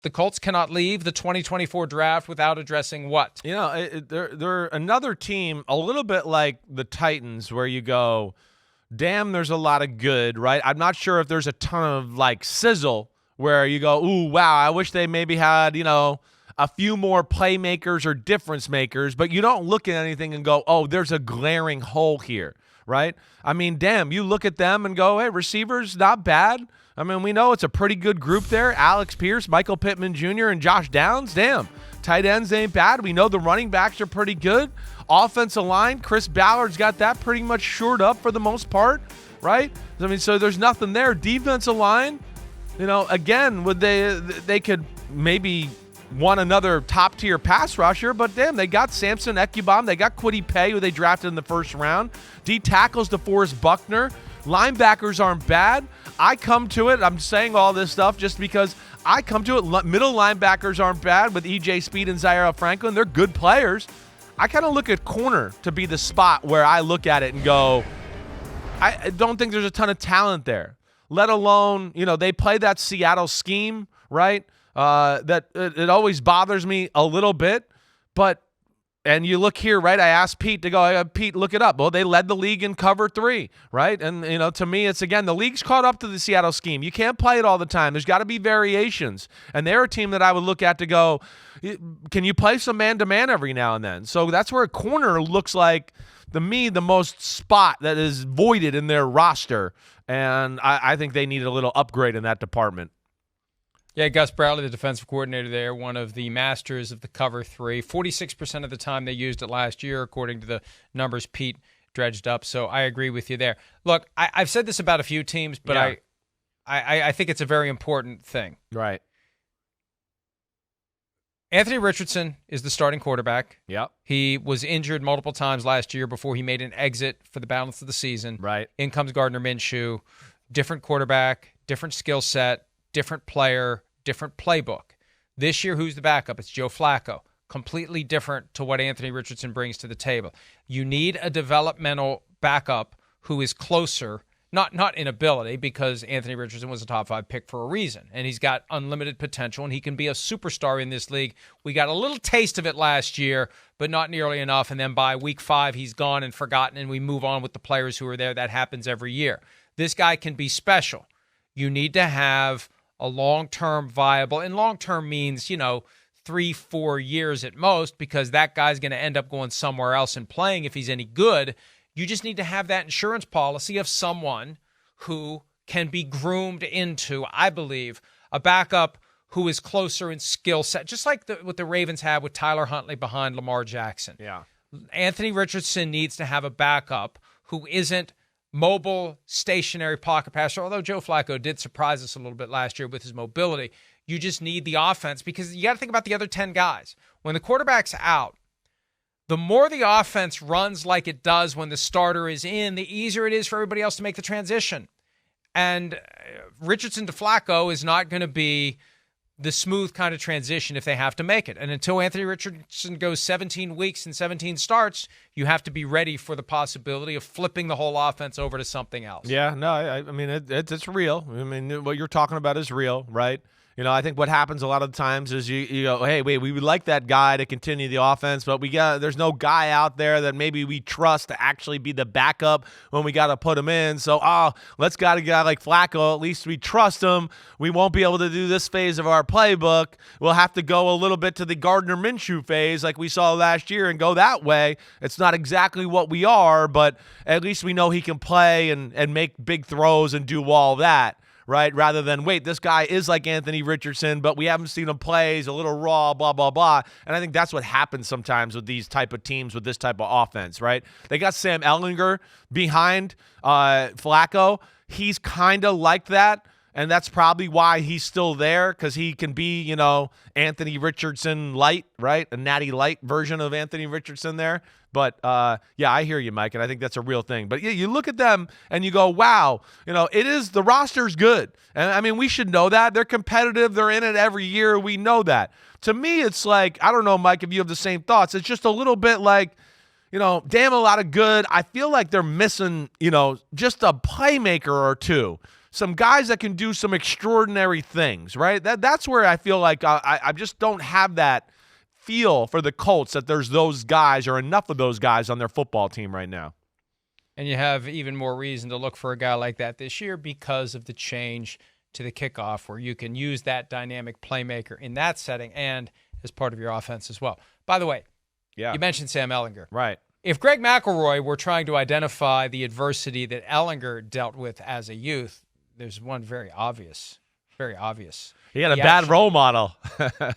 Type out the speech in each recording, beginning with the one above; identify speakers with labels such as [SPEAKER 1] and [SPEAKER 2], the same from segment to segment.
[SPEAKER 1] the Colts cannot leave the 2024 draft without addressing what?
[SPEAKER 2] They're another team a little bit like the Titans where you go, damn, there's a lot of good, right? I'm not sure if there's a ton of, like, sizzle where you go, ooh, wow, I wish they maybe had, a few more playmakers or difference makers, but you don't look at anything and go, oh, there's a glaring hole here, right? I mean, damn, you look at them and go, hey, receivers, not bad. I mean, we know it's a pretty good group there. Alex Pierce, Michael Pittman Jr., and Josh Downs, damn. Tight ends ain't bad. We know the running backs are pretty good. Offensive line, Chris Ballard's got that pretty much shored up for the most part, right? I mean, so there's nothing there. Defensive line, again, would they could maybe want another top-tier pass rusher, but damn, they got Samson Ekubom, they got Kwity Paye, who they drafted in the first round. D tackles DeForest Buckner. Linebackers aren't bad. I come to it, I'm saying all this stuff just because I come to it, middle linebackers aren't bad with E.J. Speed and Zaire Franklin. They're good players. I kind of look at corner to be the spot where I look at it and go, I don't think there's a ton of talent there, let alone, they play that Seattle scheme, right? That it always bothers me a little bit, and you look here, right? I asked Pete to go, Pete, look it up. Well, they led the league in cover 3, right? And, to me, it's, again, the league's caught up to the Seattle scheme. You can't play it all the time. There's got to be variations. And they're a team that I would look at to go, can you play some man-to-man every now and then? So that's where a corner looks like, to me, the most spot that is voided in their roster. And I think they need a little upgrade in that department.
[SPEAKER 1] Yeah, Gus Bradley, the defensive coordinator there, one of the masters of the cover 3. 46% of the time they used it last year, according to the numbers Pete dredged up. So I agree with you there. Look, I've said this about a few teams, but yeah. I think it's a very important thing.
[SPEAKER 2] Right.
[SPEAKER 1] Anthony Richardson is the starting quarterback.
[SPEAKER 2] Yep.
[SPEAKER 1] He was injured multiple times last year before he made an exit for the balance of the season.
[SPEAKER 2] Right.
[SPEAKER 1] In comes Gardner Minshew. Different quarterback, different skill set, different player, different playbook. This year, who's the backup? It's Joe Flacco. Completely different to what Anthony Richardson brings to the table. You need a developmental backup who is closer, not in ability, because Anthony Richardson was a top 5 pick for a reason, and he's got unlimited potential, and he can be a superstar in this league. We got a little taste of it last year, but not nearly enough, and then by week 5, he's gone and forgotten, and we move on with the players who are there. That happens every year. This guy can be special. You need to have a long-term viable, and long-term means, 3-4 years at most, because that guy's going to end up going somewhere else and playing if he's any good. You just need to have that insurance policy of someone who can be groomed into, I believe, a backup who is closer in skill set, just like what the Ravens have with Tyler Huntley behind Lamar Jackson.
[SPEAKER 2] Yeah.
[SPEAKER 1] Anthony Richardson needs to have a backup who isn't mobile, stationary pocket passer, although Joe Flacco did surprise us a little bit last year with his mobility. You just need the offense, because you got to think about the other 10 guys. When the quarterback's out, the more the offense runs like it does when the starter is in, the easier it is for everybody else to make the transition. And Richardson to Flacco is not going to be the smooth kind of transition if they have to make it. And until Anthony Richardson goes 17 weeks and 17 starts, you have to be ready for the possibility of flipping the whole offense over to something else.
[SPEAKER 2] Yeah, no, I mean, it's real. I mean, what you're talking about is real, right? I think what happens a lot of times is you go, hey, wait, we would like that guy to continue the offense, but there's no guy out there that maybe we trust to actually be the backup when we got to put him in. So, let's got a guy like Flacco. At least we trust him. We won't be able to do this phase of our playbook. We'll have to go a little bit to the Gardner Minshew phase like we saw last year and go that way. It's not exactly what we are, but at least we know he can play and make big throws and do all that. Right? Rather than, wait, this guy is like Anthony Richardson, but we haven't seen him play. He's a little raw, blah, blah, blah. And I think that's what happens sometimes with these type of teams with this type of offense, right? They got Sam Ehlinger behind Flacco. He's kind of like that, and that's probably why he's still there, because he can be, Anthony Richardson light, right? A natty light version of Anthony Richardson there. But, yeah, I hear you, Mike, and I think that's a real thing. But, yeah, you look at them and you go, wow, the roster's good. And, I mean, we should know that. They're competitive. They're in it every year. We know that. To me, it's like, I don't know, Mike, if you have the same thoughts. It's just a little bit like, damn, a lot of good. I feel like they're missing, just a playmaker or two some guys that can do some extraordinary things, right? That's where I feel like I just don't have that feel for the Colts that there's those guys or enough of those guys on their football team right now.
[SPEAKER 1] And you have even more reason to look for a guy like that this year because of the change to the kickoff, where you can use that dynamic playmaker in that setting and as part of your offense as well. By the way, you mentioned Sam Ehlinger.
[SPEAKER 2] Right.
[SPEAKER 1] If Greg McElroy were trying to identify the adversity that Ehlinger dealt with as a youth, there's one very obvious.
[SPEAKER 2] He had a bad role model.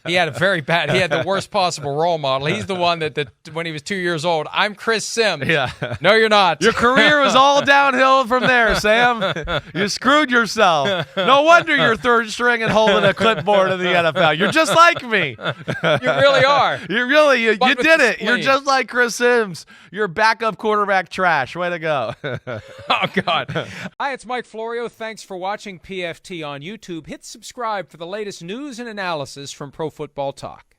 [SPEAKER 1] He had the worst possible role model. He's the one that when he was 2 years old, I'm Chris Simms.
[SPEAKER 2] Yeah.
[SPEAKER 1] No, you're not.
[SPEAKER 2] Your career was all downhill from there, Sam. You screwed yourself. No wonder you're third string and holding a clipboard in the NFL. You're just like me.
[SPEAKER 1] You really are.
[SPEAKER 2] You did it. You're just like Chris Simms. You're backup quarterback trash. Way to go.
[SPEAKER 1] Oh, God. Hi, it's Mike Florio. Thanks for watching PFT on YouTube. Hit subscribe for the latest news and analysis from Pro Football Talk.